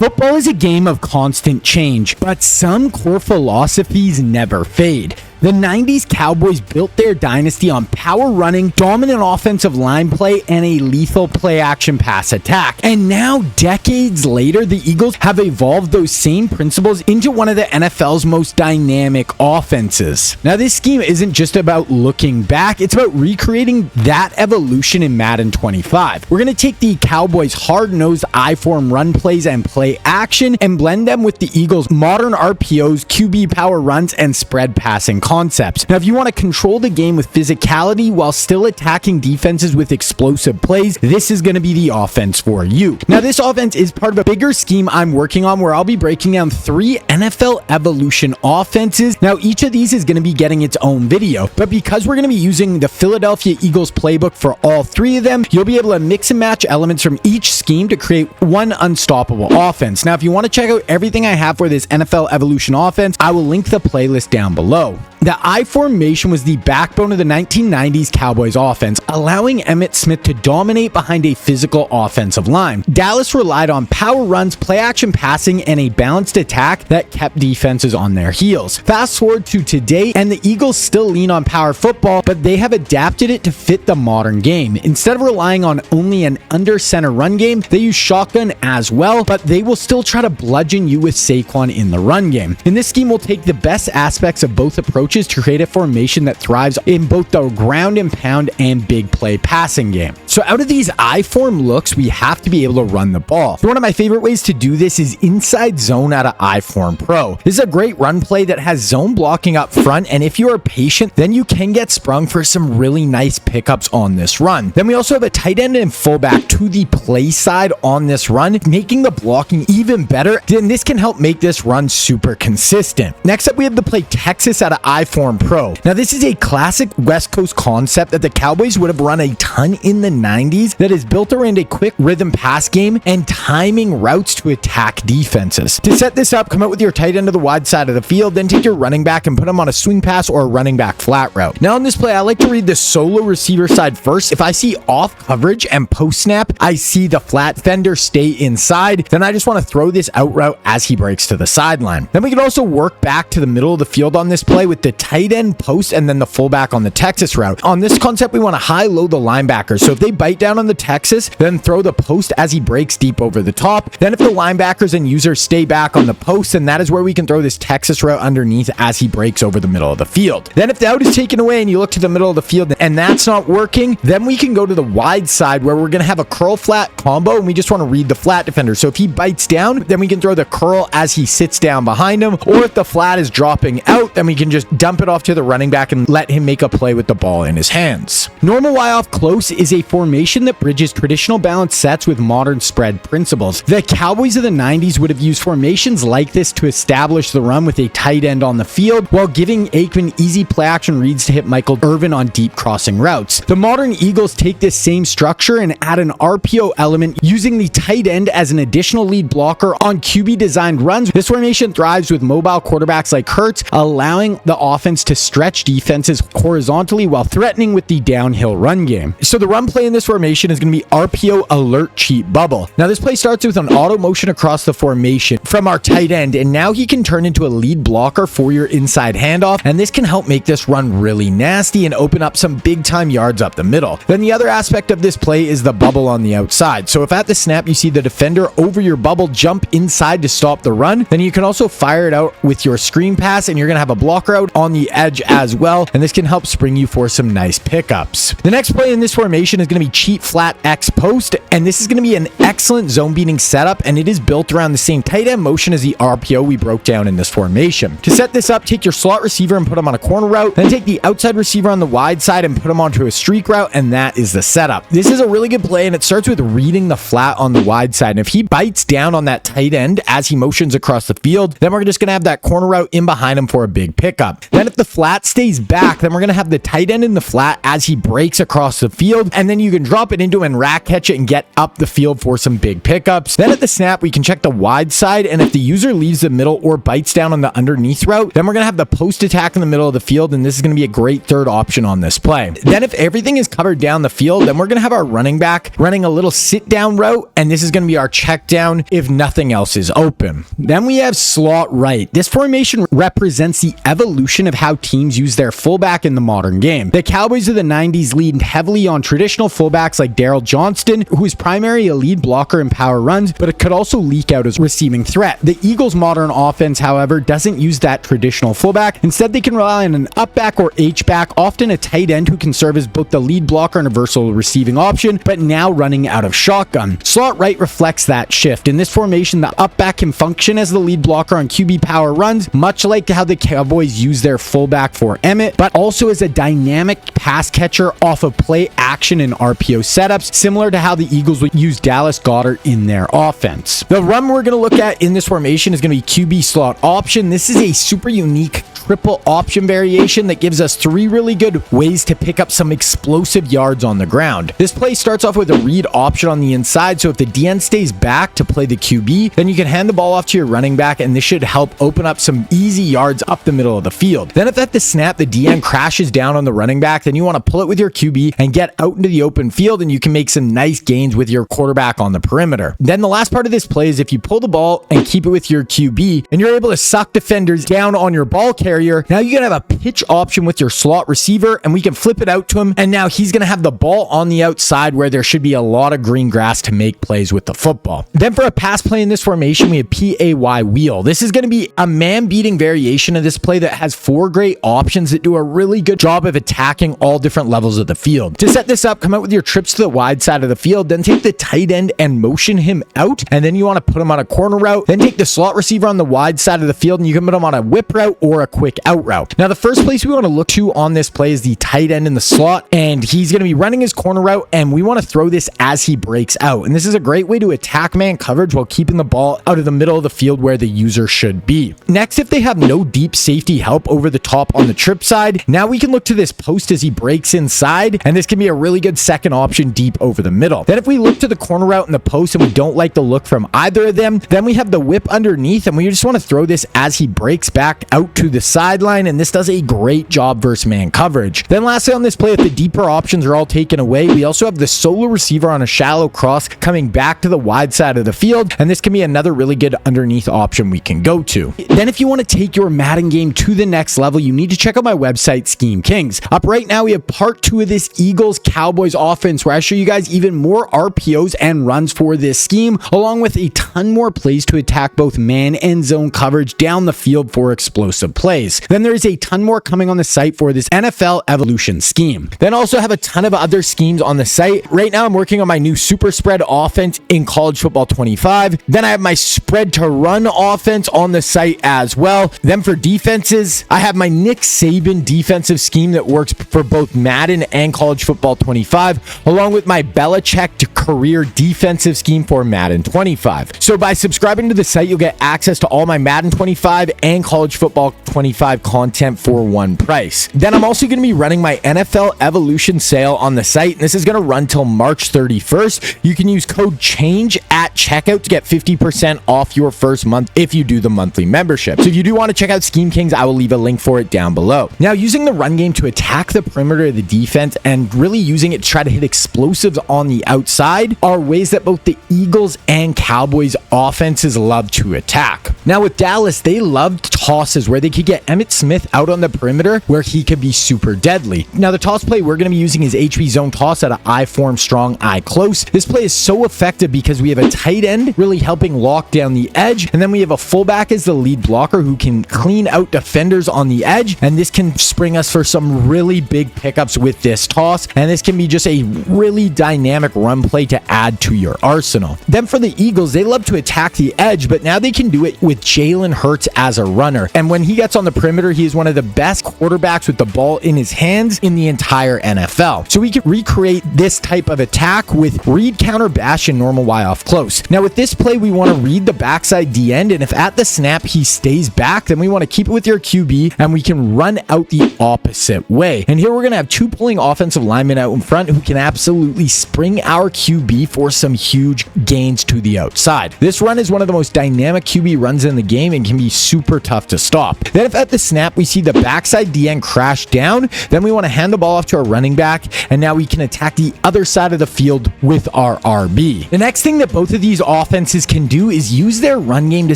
Football is a game of constant change, but some core philosophies never fade. The 90s Cowboys built their dynasty on power running, dominant offensive line play, and a lethal play-action pass attack. And now, decades later, the Eagles have evolved those same principles into one of the NFL's most dynamic offenses. Now, this scheme isn't just about looking back, it's about recreating that evolution in Madden 25. We're going to take the Cowboys' hard-nosed I-form run plays and play action and blend them with the Eagles' modern RPOs, QB power runs, and spread passing concepts. Now, if you want to control the game with physicality while still attacking defenses with explosive plays, this is going to be the offense for you. Now, this offense is part of a bigger scheme I'm working on where I'll be breaking down 3 NFL evolution offenses. Now, each of these is going to be getting its own video, but because we're going to be using the Philadelphia Eagles playbook for all 3 of them, you'll be able to mix and match elements from each scheme to create one unstoppable offense. Now, if you want to check out everything I have for this NFL evolution offense, I will link the playlist down below. The I formation was the backbone of the 1990s Cowboys offense, allowing Emmitt Smith to dominate behind a physical offensive line. Dallas relied on power runs, play-action passing, and a balanced attack that kept defenses on their heels. Fast forward to today, and the Eagles still lean on power football, but they have adapted it to fit the modern game. Instead of relying on only an under-center run game, they use shotgun as well, but they will still try to bludgeon you with Saquon in the run game. In this scheme, we'll take the best aspects of both approaches to create a formation that thrives in both the ground and pound and big play passing game. So out of these I-form looks, we have to be able to run the ball. So one of my favorite ways to do this is inside zone out of I-form Pro. This is a great run play that has zone blocking up front, and if you are patient, then you can get sprung for some really nice pickups on this run. Then we also have a tight end and fullback to the play side on this run, making the blocking even better. Then this can help make this run super consistent. Next up, we have the play Texas out of I-form Pro. Now, this is a classic West Coast concept that the Cowboys would have run a ton in the 90s that is built around a quick rhythm pass game and timing routes to attack defenses. To set this up, come out with your tight end to the wide side of the field, then take your running back and put him on a swing pass or a running back flat route. Now, in this play, I like to read the solo receiver side first. If I see off coverage and post snap, I see the flat fender stay inside, then I just want to throw this out route as he breaks to the sideline. Then we can also work back to the middle of the field on this play with the tight end post and then the fullback on the Texas route. On this concept, we want to high-low the linebackers. So if they bite down on the Texas, then throw the post as he breaks deep over the top. Then if the linebackers and users stay back on the post, then that is where we can throw this Texas route underneath as he breaks over the middle of the field. Then if the out is taken away and you look to the middle of the field and that's not working, then we can go to the wide side where we're going to have a curl flat combo and we just want to read the flat defender. So if he bites down, then we can throw the curl as he sits down behind him, or if the flat is dropping out, then we can just dump it off to the running back and let him make a play with the ball in his hands. Normal Y off close is a formation that bridges traditional balance sets with modern spread principles. The Cowboys of the 90s would have used formations like this to establish the run with a tight end on the field while giving Aikman easy play action reads to hit Michael Irvin on deep crossing routes. The modern Eagles take this same structure and add an RPO element using the tight end as an additional lead blocker on QB designed runs. This formation thrives with mobile quarterbacks like Hurts, allowing the offense to stretch defenses horizontally while threatening with the downhill run game. So the run play in this formation is going to be RPO alert cheat bubble. Now this play starts with an auto motion across the formation from our tight end, and now he can turn into a lead blocker for your inside handoff, and this can help make this run really nasty and open up some big time yards up the middle. Then the other aspect of this play is the bubble on the outside. So if at the snap you see the defender over your bubble jump inside to stop the run, then you can also fire it out with your screen pass and you're going to have a blocker out on the edge as well, and this can help spring you for some nice pickups. The next play in this formation is going to be cheat flat X post, and this is going to be an excellent zone beating setup, and it is built around the same tight end motion as the RPO we broke down in this formation. To set this up, take your slot receiver and put him on a corner route, then take the outside receiver on the wide side and put him onto a streak route, and that is the setup. This is a really good play, and it starts with reading the flat on the wide side, and if he bites down on that tight end as he motions across the field, then we're just going to have that corner route in behind him for a big pickup. Then if the flat stays back, then we're going to have the tight end in the flat as he breaks across the field, and then you you can drop it into him and rack catch it and get up the field for some big pickups. Then at the snap, we can check the wide side, and if the user leaves the middle or bites down on the underneath route, then we're going to have the post attack in the middle of the field, and this is going to be a great third option on this play. Then if everything is covered down the field, then we're going to have our running back running a little sit down route, and this is going to be our check down if nothing else is open. Then we have slot right. This formation represents the evolution of how teams use their fullback in the modern game. The Cowboys of the 90s leaned heavily on traditional fullbacks like Daryl Johnston, who is primarily a lead blocker in power runs, but it could also leak out as a receiving threat. The Eagles' modern offense, however, doesn't use that traditional fullback. Instead, they can rely on an up-back or H-back, often a tight end who can serve as both the lead blocker and a versatile receiving option, but now running out of shotgun. Slot right reflects that shift. In this formation, the up-back can function as the lead blocker on QB power runs, much like how the Cowboys use their fullback for Emmett, but also as a dynamic pass catcher off of play action and RPO setups, similar to how the Eagles would use Dallas Goedert in their offense. The run we're going to look at in this formation is going to be QB slot option. This is a super unique triple option variation that gives us 3 really good ways to pick up some explosive yards on the ground. This play starts off with a read option on the inside, so if the DN stays back to play the QB, then you can hand the ball off to your running back, and this should help open up some easy yards up the middle of the field. Then if at the snap the DN crashes down on the running back, then you want to pull it with your QB and get out into the open field, and you can make some nice gains with your quarterback on the perimeter. Then the last part of this play is if you pull the ball and keep it with your QB, and you're able to suck defenders down on your ball carrier, now you're going to have a pitch option with your slot receiver, and we can flip it out to him, and now he's going to have the ball on the outside where there should be a lot of green grass to make plays with the football. Then for a pass play in this formation, we have PAY wheel. This is going to be a man-beating variation of this play that has 4 great options that do a really good job of attacking all different levels of the field. To set this up, come out with your trips to the wide side of the field, then take the tight end and motion him out, and then you want to put him on a corner route, then take the slot receiver on the wide side of the field, and you can put him on a whip route or a quick out route. Now the first place we want to look to on this play is the tight end in the slot, and he's going to be running his corner route, and we want to throw this as he breaks out, and this is a great way to attack man coverage while keeping the ball out of the middle of the field where the user should be. Next, if they have no deep safety help over the top on the trip side, now we can look to this post as he breaks inside, and this can be a really good second option deep over the middle. Then if we look to the corner route and the post and we don't like the look from either of them, then we have the whip underneath, and we just want to throw this as he breaks back out to the sideline, and this does a great job versus man coverage. Then lastly on this play, if the deeper options are all taken away, we also have the solo receiver on a shallow cross coming back to the wide side of the field, and this can be another really good underneath option we can go to. Then if you want to take your Madden game to the next level, you need to check out my website, Scheme Kings. Up right now, we have part 2 of this Eagles Cowboys offense, where I show you guys even more RPOs and runs for this scheme, along with a ton more plays to attack both man and zone coverage down the field for explosive plays. Then there's a ton more coming on the site for this NFL evolution scheme. Then also have a ton of other schemes on the site. Right now I'm working on my new super spread offense in college football 25. Then I have my spread to run offense on the site as well. Then for defenses, I have my Nick Saban defensive scheme that works for both Madden and college football 25, along with my Belichick to career defensive scheme for Madden 25. So by subscribing to the site, you'll get access to all my Madden 25 and college football 25 content for one price. Then I'm also going to be running my NFL Evolution sale on the site, and this is going to run till March 31st. You can use code CHANGE at checkout to get 50% off your first month if you do the monthly membership. So if you do want to check out Scheme Kings, I will leave a link for it down below. Now, using the run game to attack the perimeter of the defense and really using it to try to hit explosives on the outside are ways that both the Eagles and Cowboys offenses love to attack. Now with Dallas, they loved tosses where they could get Emmitt Smith out on the perimeter where he could be super deadly. Now the toss play we're going to be using is HB zone toss at an I form strong, I close. This play is so effective because we have a tight end really helping lock down the edge, and then we have a fullback as the lead blocker who can clean out defenders on the edge, and this can spring us for some really big pickups with this toss, and this can be just a really dynamic run play to add to your arsenal. Then for the Eagles, they love to attack the edge, but now they can do it with Jalen Hurts as a runner. runner. And when he gets on the perimeter, he is one of the best quarterbacks with the ball in his hands in the entire NFL. So we can recreate this type of attack with read, counter, bash, and normal Y off close. Now with this play, we want to read the backside D end, and if at the snap he stays back, then we want to keep it with your QB, and we can run out the opposite way. And here we're going to have two pulling offensive linemen out in front who can absolutely spring our QB for some huge gains to the outside. This run is one of the most dynamic QB runs in the game and can be super tough to stop. Then if at the snap we see the backside D end crash down, then we want to hand the ball off to our running back, and now we can attack the other side of the field with our RB. The next thing that both of these offenses can do is use their run game to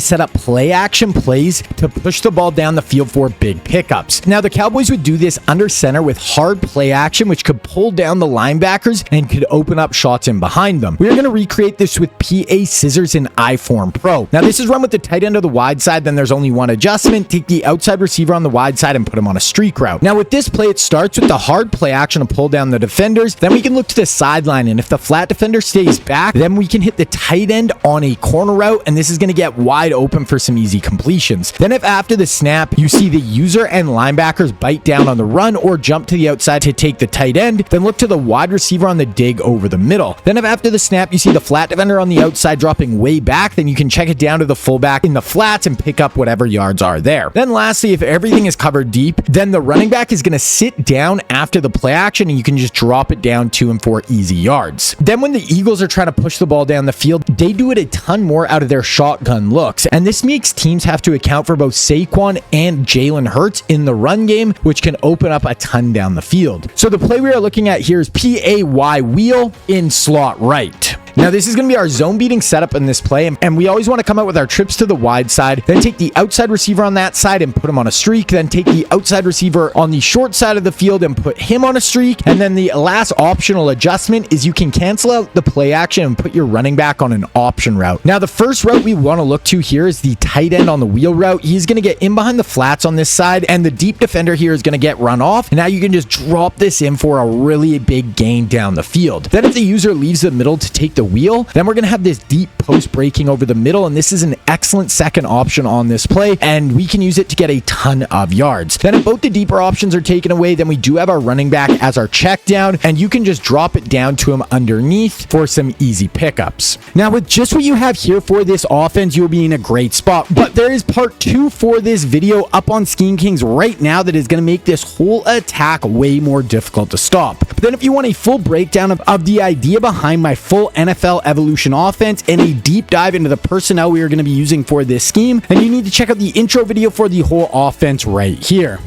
set up play action plays to push the ball down the field for big pickups. Now the Cowboys would do this under center with hard play action, which could pull down the linebackers and could open up shots in behind them. We are going to recreate this with PA scissors in I-Form Pro. Now this is run with the tight end of the wide side, then there's only one adjustment. Take the outside receiver on the wide side and put him on a streak route. Now with this play, it starts with the hard play action to pull down the defenders. Then we can look to the sideline, and if the flat defender stays back, then we can hit the tight end on a corner route, and this is going to get wide open for some easy completions. Then if after the snap you see the user and linebackers bite down on the run or jump to the outside to take the tight end, then look to the wide receiver on the dig over the middle. Then if after the snap you see the flat defender on the outside dropping way back, then you can check it down to the fullback in the flats and pick up whatever yards are there. Then lastly, if everything is covered deep, then the running back is going to sit down after the play action, and you can just drop it down to him for easy yards. Then when the Eagles are trying to push the ball down the field, they do it a ton more out of their shotgun looks, and this makes teams have to account for both Saquon and Jalen Hurts in the run game, which can open up a ton down the field. So the play we are looking at here is PAY wheel in slot right. Now this is going to be our zone beating setup in this play, and we always want to come out with our trips to the wide side, then take the outside receiver on that side and put him on a streak, then take the outside receiver on the short side of the field and put him on a streak, and then the last optional adjustment is you can cancel out the play action and put your running back on an option route. Now the first route we want to look to here is the tight end on the wheel route. He's going to get in behind the flats on this side, and the deep defender here is going to get run off, and now you can just drop this in for a really big gain down the field. Then if the user leaves the middle to take the wheel, then we're going to have this deep post breaking over the middle, and this is an excellent second option on this play, and we can use it to get a ton of yards. Then if both the deeper options are taken away, then we do have our running back as our check down, and you can just drop it down to him underneath for some easy pickups. Now with just what you have here for this offense, you'll be in a great spot, but there is part 2 for this video up on Scheme Kings right now that is going to make this whole attack way more difficult to stop. But then if you want a full breakdown of the idea behind my full NFL evolution offense and a deep dive into the personnel we are going to be using for this scheme, and you need to check out the intro video for the whole offense right here.